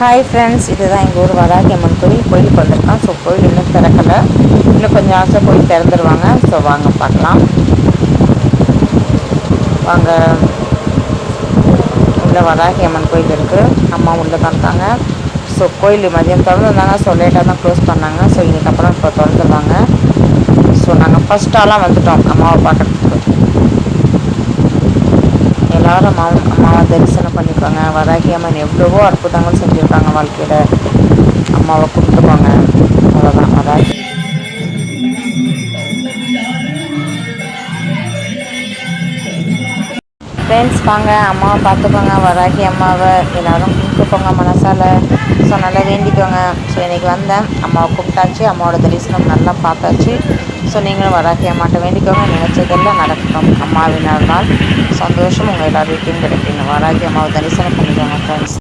Hi friends, இதுதான் எங்கள் ஊர் வராகி அம்மன் கோயிலுக்கு வந்திருக்கோம். ஸோ கோயில் இன்னும் திறக்கலை, இன்னும் கொஞ்சம் ஆசை கோயில் திறந்துருவாங்க. ஸோ வாங்க பார்க்கலாம். வாங்க, உள்ள வராகி அம்மன் கோயில் இருக்குது. அம்மா உள்ளே தான் இருக்காங்க. ஸோ கோயில் மதியம் திறந்துருந்தாங்க. ஸோ லேட்டாக தான் க்ளோஸ் பண்ணாங்க. ஸோ இதுக்கப்புறம் இப்போ திறந்துருவாங்க. ஸோ நாங்கள் ஃபஸ்ட் ஆளாக வந்துட்டோம் அம்மாவை பார்க்குறதுக்கு. எல்லோரும் அம்மாவை தரிசனம் பண்ணிப்பாங்க. வராகி அம்மன் எவ்வளவோ அற்புதங்கள் செஞ்சுருக்காங்க வாழ்க்கையில். அம்மாவை கும்பிட்டுப்பாங்க. அவ்வளோதான் வராகி. ஃப்ரெண்ட்ஸ் வாங்க, அம்மாவை பார்த்துக்கோங்க. வராகி அம்மாவை எல்லோரும் கும்பிட்டுப்போங்க மனசால். ஸோ நல்லா வேண்டிக்கோங்க. ஸோ இன்றைக்கி வந்தேன், அம்மாவை கும்பிட்டாச்சு, அம்மாவோட தரிசனம் நல்லா பார்த்தாச்சு. ஸோ நீங்களும் வராகி அம்மாட்ட வேண்டிக்கோங்க, நினச்சதெல்லாம் நடக்கணும். அம்மாவினால் சந்தோஷம் உங்கள் எல்லார் வீட்டையும் கிடைக்கணும். வராகி அம்மாவை தரிசனம் பண்ணிக்கோங்க ஃப்ரெண்ட்ஸ்.